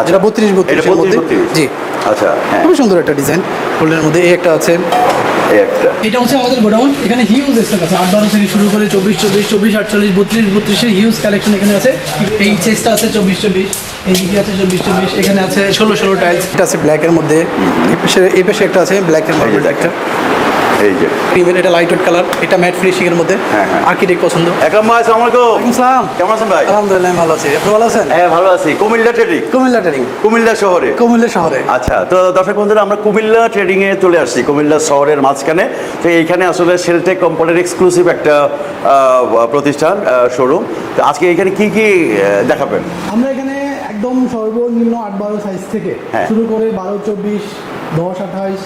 যেটা 32 এর মধ্যে। জি আচ্ছা, খুবই সুন্দর একটা ডিজাইন গোল্ডেনের মধ্যে। এই একটা আছে, এটা হচ্ছে আমাদের গোডাউন। এখানে হিউজ স্টক আছে, 8-12 থেকে শুরু করে 24-24, 24-48, 32-32 হিউজ কালেকশন এখানে আছে। এই চেস্টটা আছে 24-24, এই দিকে আছে 24-24, এখানে আছে 16-16 টাইলস। এটা আছে ব্ল্যাকের মধ্যে, এই পাশে একটা আছে ব্ল্যাকের মধ্যে একটা, এই যে ক্রিমের, এটা লাইট ওয়েট কালার, এটা ম্যাট ফিনিশিং এর মধ্যে। আর্কিটেক্ট পছন্দ। একরাম ভাই, আসসালামু আলাইকুম। আসসালাম, কেমন আছেন ভাই? আলহামদুলিল্লাহ ভালো আছি, আপনি ভালো আছেন? হ্যাঁ ভালো আছি। কুমিল্লা ট্রেডিং, কুমিল্লা ট্রেডিং, কুমিল্লা শহরে। কুমিল্লা শহরে। আচ্ছা, তো দর্শক বন্ধুরা, আমরা কুমিল্লা ট্রেডিং এ চলে আসছি, কুমিল্লা শহরের মাঝখানে। তো এইখানে আসলে শেলটেক কোম্পানির এক্সক্লুসিভ একটা প্রতিষ্ঠান, শোরুম। তো আজকে এখানে কি কি দেখাবেন? আমরা এখানে একদম সর্বনিম্ন 8-12 সাইজ থেকে শুরু করে 12-24, 10-28,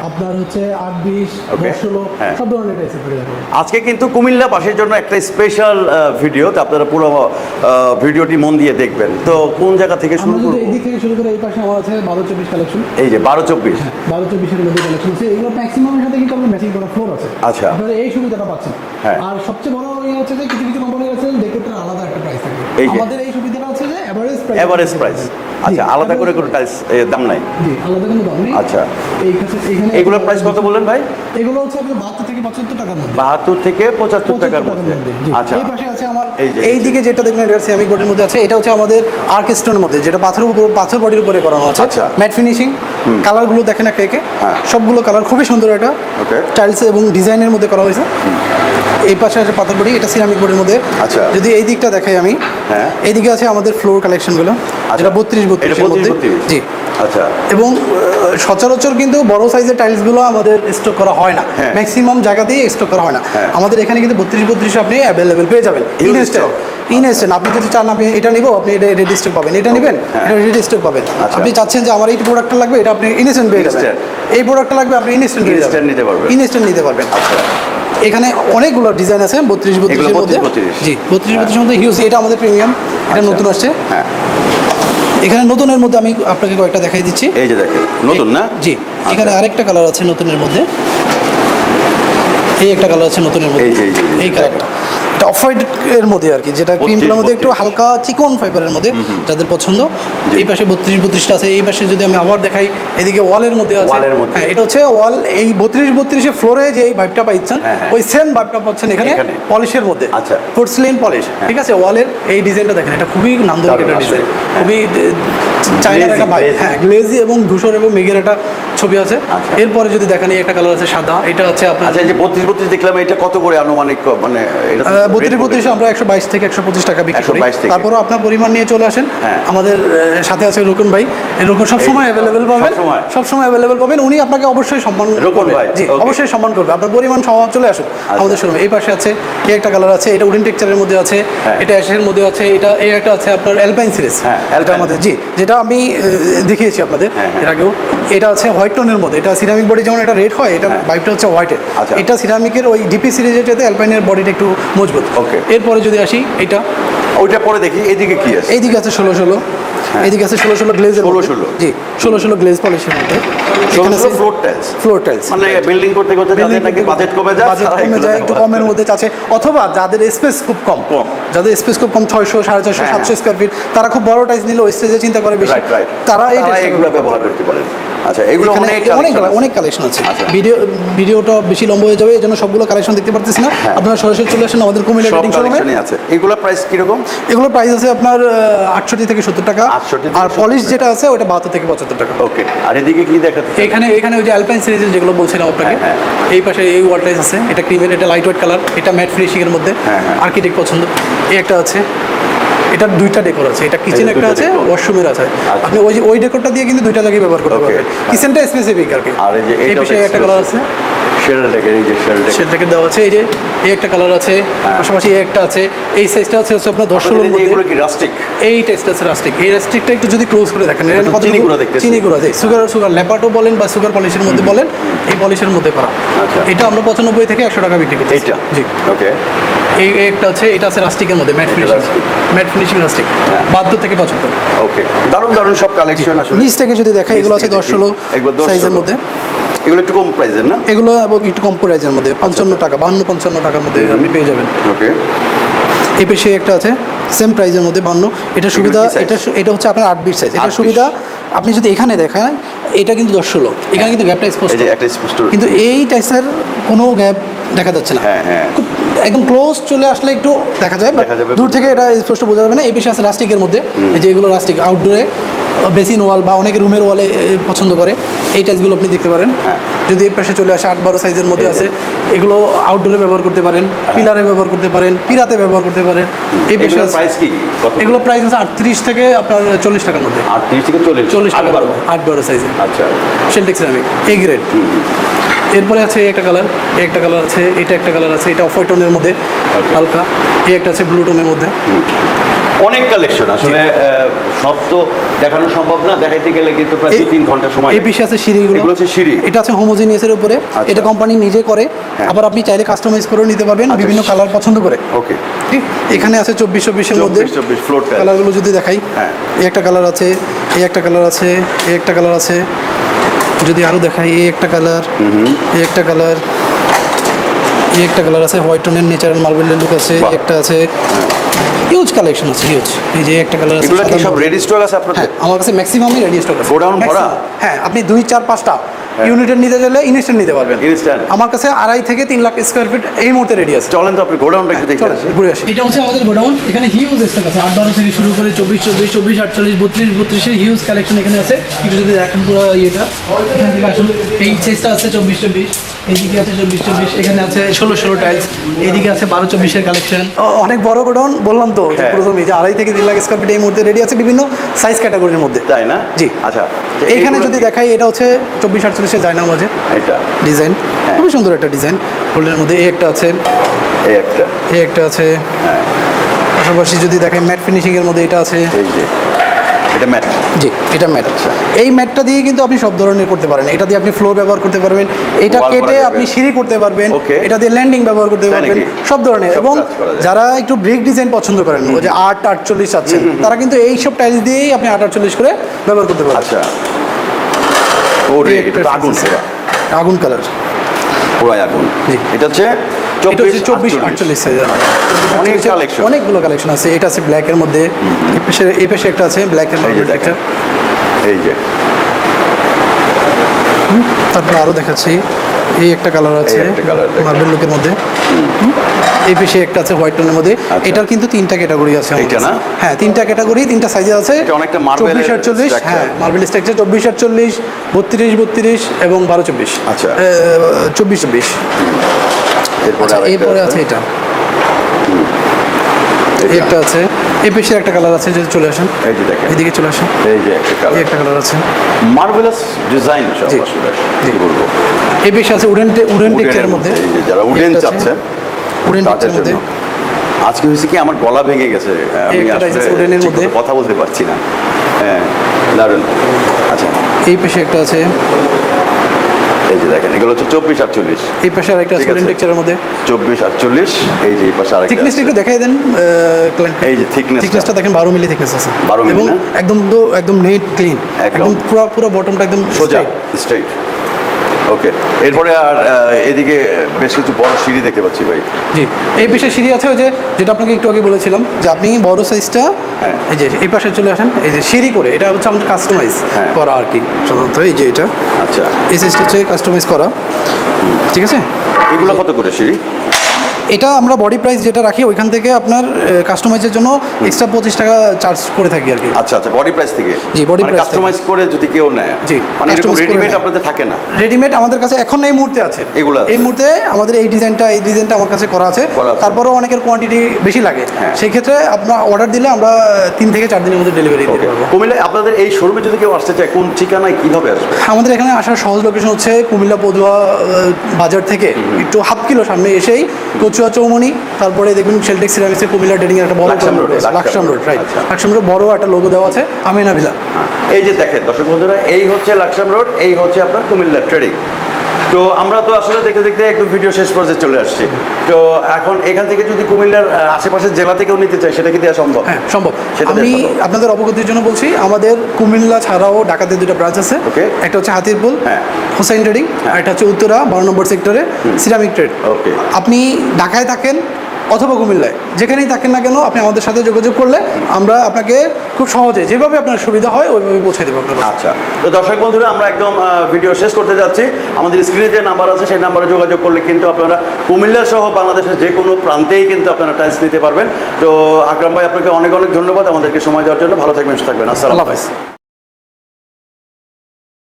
আপনার হচ্ছে 8-20, 10-16 সব ধরনের টাইলস পেয়ে যাবেন। আজকে কিন্তু কুমিল্লা বাসের জন্য একটা স্পেশাল ভিডিও, তো আপনারা পুরো ভিডিওটি মন দিয়ে দেখবেন। তো কোন জায়গা থেকে শুরু করব? এই দিক থেকে শুরু করে এই পাশে আমার আছে 12-24 কালেকশন। এই যে 12-24, 12-24 এর মধ্যে কালেকশন আছে। এগুলো ম্যাক্সিমামের সাথে কিন্তু আপনার ম্যাচিং করা ফ্লোর আছে। আচ্ছা, আপনারা এই সুবিধাটা পাচ্ছেন। আর সবচেয়ে বড় ইয়ে হচ্ছে যে কিছু কিছু কোম্পানি আছে দেখতে আলাদা একটা প্রাইস থাকে। আমাদের এই সুবিধাটা হচ্ছে যে এভারেজ প্রাইস। আচ্ছা, আলাদা করে কোনো টাইলস দাম নাই? জি, আলাদা কোনো দাম নেই। আচ্ছা, এইখানে এগুলোর প্রাইস কত বললেন ভাই? এগুলো হচ্ছে আপনার 72 থেকে 75 টাকার মধ্যে। 72 থেকে 75 টাকার মধ্যে। আচ্ছা, এই পাশে আছে আমার, এই দিকে যেটা দেখবেন এটা সেরামিক বডির মধ্যে আছে। এটা হচ্ছে আমাদের আর্ক স্টোনের মধ্যে, যেটা পাথরের উপর, পাথর বডির উপরে করানো আছে। আচ্ছা, ম্যাট ফিনিশিং। কালারগুলো দেখেন একে একে, সবগুলো কালার খুবই সুন্দর। এটা টাইলস এবং ডিজাইনের মধ্যে করা হয়েছে। এই পাশে আছে পাথর বডি, এটা সিরামিক বডির মধ্যে। আচ্ছা, যদি এই দিকটা দেখাই আমি, এইদিকে আছে আমাদের ফ্লোর কালেকশনগুলো, যেটা 32-32 এর মধ্যে। জি, আচ্ছা। এবং সচরাচর কিন্তু বড় সাইজের টাইলসগুলো আমাদের স্টক করা হয় না, ম্যাক্সিমাম জায়গাতেই স্টক করা হয় না। আমাদের এখানে কিন্তু 32-32 আপনি অ্যাভেলেবেল পেয়ে যাবেন ইনস্ট্যান্ট। আপনি যদি চান আপনি এটা নিবো, আপনি এটা রেডি স্টক পাবেন। এটা নেবেন, এটা রেডি স্টক পাবেন। আপনি চাচ্ছেন যে আমার এই প্রোডাক্টটা লাগবে, এটা আপনি ইনস্ট্যান্ট পেয়ে যাবেন। এই প্রোডাক্টটা লাগবে, আপনি ইনস্ট্যান্ট নিতে পারবেন, ইনস্ট্যান্ট নিতে পারবেন। আচ্ছা, এখানে অনেকগুলো ডিজাইন আছে 32-32 এর মধ্যে। জি, 32-32 এর মধ্যে হিউজ। এটা আমাদের প্রিমিয়াম, এটা নতুন আসছে। এখানে নতুনের মধ্যে আমি আপনাকে কয়েকটা দেখাই দিচ্ছি। এই যে দেখেন, নতুন না? জি, এখানে আরেকটা কালার আছে নতুনের মধ্যে। এই একটা কালার আছে নতুনের মধ্যে, এই কালারটা, এটা অফ হোয়াইট এর মধ্যে আর কি, যেটা ক্রিম কালার মধ্যে একটু হালকা চিকন ফাইবারের মধ্যে, যাদের পছন্দ। এই পাশে 32-32টা আছে। এই পাশে যদি আমি আবার দেখাই, এদিকে ওয়ালের মধ্যে আছে। হ্যাঁ, এটা হচ্ছে ওয়াল। এই 32-32 ফ্লোরে যে এই ভাইবটা পাচ্ছেন, ওই সেম ভাইবটা পাচ্ছেন এখানে পলিশের মধ্যে। আচ্ছা, পোর্সেলেইন পলিশ। ঠিক আছে, ওয়ালের এই ডিজাইনটা দেখেন, এটা খুবই নান্দনিক একটা ডিজাইন, খুবই চাইনার একটা ভাই। হ্যাঁ, গ্লেজি এবং ধূসর এবং মেঘের একটা ছবি আছে। এরপরে যদি দেখেন, এই একটা কালার আছে সাদা, এটা হচ্ছে আপনার। আচ্ছা, এই যে 32-32 দেখলাম, এটা কত করে আনুমানিক? মানে 32-32 আমরা 122 থেকে 125 টাকা বিক্রি করি। তারপরও আপনার পরিমাণ নিয়ে চলে আসেন। আমাদের সাথে আছে রুকন ভাই। রুকন সবসময় অ্যাভেলেবেল পাবেন, সবসময় অ্যাভেলেবেল পাবেন। উনি আপনাকে অবশ্যই সম্মান করবেন। জি, অবশ্যই সম্মান করবে। আপনার পরিমাণ সহ চলে আসুন আমাদের শোরুমে। এই পাশে আছে এই একটা কালার আছে, এটা উডেন টেক্সচারের মধ্যে আছে, এটা অ্যাশের মধ্যে আছে। এটা এই একটা আছে আপনার অ্যালপাইন সিরিজ, এটা আমাদের। জি, যেটা আমি দেখিয়েছি আপনাদের এর আগেও। এটা আছে হোয়াইট টোনের মধ্যে, এটা সিরামিক বডি যেমন এটা রেড হয়, এটা ভাইবটা হচ্ছে হোয়াইটের। এটা সিরামিকের ওই ডিপি সিরিজের চাইতে অ্যালপাইনের বডিটা একটু মজবুত। এরপরে যদি আসি, এটা ওইটা পরে দেখি। এইদিকে কি আছে? এইদিকে আছে 16-16, এইদিকে আছে 16-16 গ্লেজের 16-16। জি, 16-16 গ্লেজ পলিশের মধ্যে। এখানে ফ্লোর টাইলস, ফ্লোর টাইলস মানে বিল্ডিং করতে করতে যাদের নাকি বাজেট কমে যায়, একটু কমের মধ্যে আছে, অথবা যাদের স্পেস খুব কম, যাদের স্পেস খুব কম, 600, 450, 700 স্কয়ার ফিট, তারা খুব বড় টাইলস নিলে স্টেজে চিন্তা করে বেশি, তারা এইগুলো ব্যবহার করতে পারেন। আচ্ছা, এগুলো অনেক কালেকশন আছে। ভিডিওটা বেশি লম্বা হয়ে যাবে, এই জন্য সবগুলো কালেকশন দেখতে পারতেছি না। আপনারা সরাসরি চলে আসেন আমাদের কুমিল্লা ট্রেডিং শোরুমে। এগুলো প্রাইস কিরকম? এগুলোর প্রাইস আছে আপনার 68 থেকে 70 টাকা। আর পলিশ যেটা আছে ওটা 72 থেকে 75 টাকা। ওকে, আর এদিকে কি দেখাচ্ছে? এখানে ওই যে অ্যালপাইন সিরিজের যেগুলো বলছিলাম আপনাকে, এই পাশে এই ওয়াল টাইলস আছে, এটা ক্রিমের, এটা লাইট ওয়েট কালার, এটা ম্যাট ফিনিশিং এর মধ্যে, আর্কিটেক্ট পছন্দ। এই একটা আছে, এটা দুইটা ডেকোর আছে, এটা কিচেন একটা আছে, ওয়াশরুমের আছে। আপনি ওই ডেকোরটা দিয়ে কিন্তু দুইটা জায়গায় ব্যবহার করতে পারবেন, কিচেনটা স্পেসিফিক আর কি। আর এই পাশে একটা কালার আছে, শেলটাকে দেওয়া আছে। এই যে এই একটা কালার আছে, পাশাপাশি এই একটা আছে। এই সাইজটা আছে আপনার 10-16 মধ্যে। এগুলো কি রাস্টিক? এই টেস্ট আছে রাস্টিক। এই রাস্টিকটা একটু যদি ক্লোজ করে দেখেন, এটা কত চিনি গুঁড়া আছে, সুগার ল্যাপাটো বলেন বা সুগার পলিশের মধ্যে বলেন, এই পলিশের মধ্যে করা। এটা আমরা 95 থেকে 100 টাকা বিক্রি করি। এটা জি, ওকে। এই একটা আছে, এটা আছে রাস্টিকের মধ্যে, ম্যাট ফিনিশিং রাস্টিক, 72 থেকে 75। ওকে, দারুণ সব কালেকশন। আসলে নিচ থেকে যদি দেখাই, এগুলো আছে 10-16 সাইজের মধ্যে। এগুলো একটু কম প্রাইসের না? এগুলো একটু কম প্রাইসের মধ্যে, 55 টাকা, 52-55 টাকার মধ্যে আপনি পেয়ে যাবেন। ওকে, এই পেশে একটা আছে সেম প্রাইজের মধ্যে 52। এটা সুবিধা, কি size? এটা হচ্ছে আপনার 8 বিট সাইজ। 8 এটা বিট। সুবিধা আপনি যদি এখানে দেখান, এটা কিন্তু 10-16, এখানে কিন্তু গ্যাপটা স্পষ্ট, এই যে একটা স্পষ্ট, কিন্তু এই টাইসের কোনো গ্যাপ দেখা যাচ্ছে না। হ্যাঁ হ্যাঁ খুব একদম ক্লোজ চলে আসলে একটু দেখা যায়, বাট দেখা যাবে। দূর থেকে এটা স্পষ্ট বোঝা যাবে না। এই বেশি আছে রাস্টিকের মধ্যে, এই যে এগুলো রাস্টিক আউটডোরে বেসিন ওয়াল বা অনেকে রুমের ওয়ালে পছন্দ করে, এই টাইসগুলো আপনি দেখতে পারেন। হ্যাঁ। যদি এই পাশে চলে আসে 8-12 সাইজের মধ্যে এই যে। আছে, এগুলো আউটডোরে ব্যবহার করতে পারেন, পিলারে ব্যবহার করতে পারেন, পিরাতে ব্যবহার করতে পারেন। এই বেশি এগুলোর আছে। প্রাইস কি কত? এগুলো প্রাইস আছে 38 থেকে আপনার 40 টাকার মধ্যে। 38 থেকে 40 টাকা 12। 8-12 সাইজে আচ্ছা শেলটেক সিরামিক এ গ্রেড। এরপরে আছে এই একটা কালার, এই একটা কালার আছে, এটা একটা কালার আছে, এটা অফ হোয়াইট টোনের মধ্যে হালকা, এই একটা আছে ব্লু টোনের মধ্যে। অনেক কালেকশন আসলে সব তো দেখানো সম্ভব না, দেখাইতে গেলে কিন্তু প্রায় 3 ঘন্টা সময় এই পিসে আছে সিঁড়িগুলো, এগুলো হচ্ছে সিঁড়ি। এটা আছে হোমোজিনিয়াসের উপরে, আচ্ছা। এটা কোম্পানি নিজে করে, হ্যাঁ। আবার আপনি চাইলে কাস্টমাইজ করেও নিতে পারবেন আচ্ছা। বিভিন্ন কালার পছন্দ করে। ওকে, ঠিক, এখানে আছে 24-24-এর মধ্যে 24 ফ্লোর টাইল। কালারগুলো যদি দেখাই, হ্যাঁ। এই একটা কালার আছে, এই একটা কালার আছে, এই একটা কালার আছে, যদি আরও দেখাই, এই একটা কালার, এই একটা কালার, এই একটা কালার আছে, হোয়াইট টোনের ন্যাচারাল মার্বেলের লুক আছে, বাহ। একটা আছে, হিউজ কালেকশন আছে, হিউজ। এই যে একটা কালার আছে, এগুলো কি সাদার সব মধ্যে। রেডি স্টক আছে আপনাদের? হ্যাঁ, আমার কাছে ম্যাক্সিমামই রেডি স্টক আছে। Godown ভরা? Maximum। হ্যাঁ, আপনি 2-4-5টা ইউনিটের নিতে গেলে ইনস্ট্যান্ট নিতে পারবেন। Instant? আমার কাছে 2.5 থেকে 3 লাখ স্কোয়ার ফিট এই মুহূর্তে রেডি আছে। চলেন তো আপনি গোডাউনটা একটু দেখে চলো, আসি। ঘুরে আসি। এটা হচ্ছে আমাদের গোডাউন, এখানে হিউজ স্টক আছে, 8-12 থেকে শুরু করে 24-24, 24-48, 32-32 হিউজ কালেকশন এখানে আছে। একটু যদি দেখেন পুরো ইয়েটা, এখান থেকে আসুন, এই সাইজটা আছে 24-24, এইদিকে আছে 24-24, এখানে আছে 16-16 টাইলস, এইদিকে আছে 12-24-এর কালেকশন। অনেক বড় গোডাউন, বললাম তো যে হ্যাঁ। প্রথমে যে 2.5 থেকে 3 লাখ স্কোয়ার ফিট এই মুহূর্তে রেডি আছে বিভিন্ন সাইজ ক্যাটাগরির মধ্যে। তাই না? জি। আচ্ছা, এইখানে এইগুলো যদি কি? দেখাই, এটা হচ্ছে 24-48-এর জায়নামাজ আছে এটা ডিজাইন, হ্যাঁ। খুবই সুন্দর একটা ডিজাইন গোল্ডের মধ্যে। এই একটা আছে, এই একটা, এই একটা আছে, হ্যাঁ পাশাপাশি যদি দেখেন ম্যাট ফিনিশিংয়ের মধ্যে এটা আছে। এই যে এটা ম্যাট। জি, এটা ম্যাট। এই ম্যাটটা দিয়ে কিন্তু আপনি সব ধরনের করতে পারেন। এটা দিয়ে আপনি ফ্লোর ব্যবহার করতে পারবেন, এটা Wall করা কেটে যাবে। আপনি সিঁড়ি করতে পারবেন, Okay. এটা দিয়ে ল্যান্ডিং ব্যবহার করতে তাই পারবেন, নাকি? সব ধরনের। সব এবং কাজ করা যায়। যারা একটু ব্রিক ডিজাইন পছন্দ করেন, ওই যে 8-48 আছেন, তারা কিন্তু এই সব টাইলস দিয়েই আপনি 8-48 করে ব্যবহার করতে পারবেন। আচ্ছা, ওরে এই এটা একটা তো আগুন আছে। পুরা, আগুন কালার। পুরাই আগুন। জি। এটা হচ্ছে এটা হচ্ছে 24-48 24-48 সাইজের। অনেক কালেকশন। অনেকগুলো কালেকশন আছে। এটা আছে ব্ল্যাকের মধ্যে, এই পাশে একটা আছে ব্ল্যাকের এই যে মধ্যে একটা। দেখেন, এই যে তারপর আরো দেখাচ্ছি, এই একটা কালার আছে একটা colour দেখেন। মার্বেল লুকের মধ্যে। এই পেশে একটা আছে হোয়াইট টোনের মধ্যে। আচ্ছা। এটার কিন্তু 3টা ক্যাটাগরি আছে আমার এইটা কাছে। না? হ্যাঁ, 3টা ক্যাটাগরি, 3টা সাইজে আছে। এটা অনেকটা marble এর 24-48, structure। হ্যাঁ মার্বেল স্ট্রাকচার, 24-48, 32-32 এবং 12-24। আচ্ছা। 24-24। এরপরে আচ্ছা, আরেকটা এরপরে আছে এটা, একটা আছে। এই পেশে একটা কালার আছে, যদি চলে আসেন, এই যে দেখেন, এদিকে চলে আসেন, এই যে একটা এই কালার, একটা কালার আছে। মার্ভেলাস ডিজাইন সব জি। আসলে কি বলবো। এই পেশে আছে উডেন উডেনের টেক্সচারের মধ্যে। এই যে যারা উডেন একটা আছে, চাচ্ছেন উডেন তাদের টেক্সচারের মধ্যে। জন্য। আজকে হয়েছে কি, আমার গলা ভেঙে গেছে, আমি একটা আসলে আছে উডেনের ঠিক মধ্যে। মতো কথা বলতে পারছি না। হ্যাঁ, দারুণ। আচ্ছা, এই পেশে একটা আছে, এই যে দেখেন, এগুলো হচ্ছে 24-48, এই পাশে আরেকটা আছে ঠিক আছে। উডেন টেক্সচারের মধ্যে। 24-48, এই যে এই পাশে আরেকটা থিকনেসটা আছে। একটু দেখাই দেন ক্লায়েন্ট। এই যে thickness টা। থিকনেসটা দেখেন 12 মিলি থিকনেস আছে, 12 মিলি এবং না? একদম নেট ক্লিন, একদম। একদম পুরো বটমটা একদম সোজা straight। স্ট্রেইট। ওকে, এরপরে আর এদিকে বেশ কিছু বড় সিঁড়ি দেখতে পাচ্ছি ভাই। জি, এই পেশে সিঁড়ি আছে, ওই যে যেটা আপনাকে একটু আগে বলেছিলাম যে আপনি বড় সাইজটা, হ্যাঁ। এই যে এই পাশে চলে আসেন, এই যে সিঁড়ি করে, এটা হচ্ছে আমাদের কাস্টমাইজ হ্যাঁ। করা আর কি সাধারণত। এই যে এটা, আচ্ছা, এই সাইজটা হচ্ছে কাস্টমাইজ করা, ঠিক আছে। এগুলো কত করে সিঁড়ি? এটা আমরা বডি প্রাইস যেটা রাখি, ওইখান থেকে আপনার কাস্টমাইজের জন্য এক্সট্রা 25 টাকা চার্জ করে থাকি আর কি। আচ্ছা আচ্ছা, বডি প্রাইস থেকে। জি, body price থেকে। কাস্টমাইজ করে যদি কেউ নেয়, জি, মানে এরকম customize করে রেডিমেড নেয়। আপনাদের থাকে না? রেডিমেড আমাদের কাছে এখন এই মুহূর্তে আছে, এগুলো আছে। এই মুহূর্তে আমাদের এই ডিজাইনটা আমার কাছে করা আছে। করা আছে। তারপরেও অনেকের কোয়ান্টিটি বেশি লাগে, হ্যাঁ। সেই ক্ষেত্রে আপনার অর্ডার দিলে আমরা 3 থেকে 4 দিনের মধ্যে ডেলিভারি দিতে ওকে, পারবো। কুমিল্লায় আপনাদের এই শোরুমে যদি কেউ আসতে চায়, কোন ঠিকানায় কিভাবে আসবে? আমাদের এখানে আসার সহজ লোকেশন হচ্ছে কুমিল্লা পদুয়া বাজার থেকে একটু হাফ কিলো সামনে এসেই কচুয়া চৌমনি, তারপরে দেখবেন শেলটেক সিরামিক্সের কুমিল্লা ট্রেডিং এর একটা বড় Laksam road, Laksam road, right. আচ্ছা। লাকসাম রোড বড় একটা লোগো দেওয়া আছে, আমিনা ভিলা। এই যে দেখেন দর্শক বন্ধুরা, এই হচ্ছে লাকসাম রোড, এই হচ্ছে আপনার কুমিল্লা ট্রেডিং। তো আমরা তো আসলে দেখতে দেখতে একদম ভিডিও শেষ পর্যায়ে চলে আসছি। তো এখন এখান থেকে যদি কুমিল্লার আশেপাশের জেলা থেকেও নিতে চাই, সেটা কি দেওয়া সম্ভব? হ্যাঁ, সম্ভব। সেটা আমি দেওয়া সম্ভব। আপনাদের অবগতির জন্য বলছি, আমাদের কুমিল্লা ছাড়াও ঢাকাতে 2টা ব্রাঞ্চ আছে। Okay. একটা হচ্ছে হাতিরপুল হ্যাঁ। হোসাইন ট্রেডিং, আর একটা হচ্ছে উত্তরা 12 নম্বর সেক্টরে সিরামিক ট্রেড। ওকে। আপনি ঢাকায় থাকেন, অথবা কুমিল্লায়, যেখানেই থাকেন না কেন আপনি আমাদের সাথে যোগাযোগ করলে আমরা আপনাকে খুব সহজে যেভাবে আপনার সুবিধা হয় ওইভাবে পৌঁছে দেবো আপনার কাছে। আচ্ছা, তো দর্শক বন্ধুরা আমরা একদম ভিডিও শেষ করতে যাচ্ছি। আমাদের স্ক্রিনে যে নাম্বার আছে সেই নাম্বারে যোগাযোগ করলে কিন্তু আপনারা কুমিল্লা সহ বাংলাদেশের যে কোনো প্রান্তেই কিন্তু আপনারা টাইলস নিতে পারবেন। তো আকরাম ভাই আপনাকে অনেক অনেক ধন্যবাদ আমাদেরকে সময় দেওয়ার জন্য। ভালো থাকবেন, সুস্থ থাকবেন। আসসালামু আল্লাহ আলাইকুম। হাফেজ।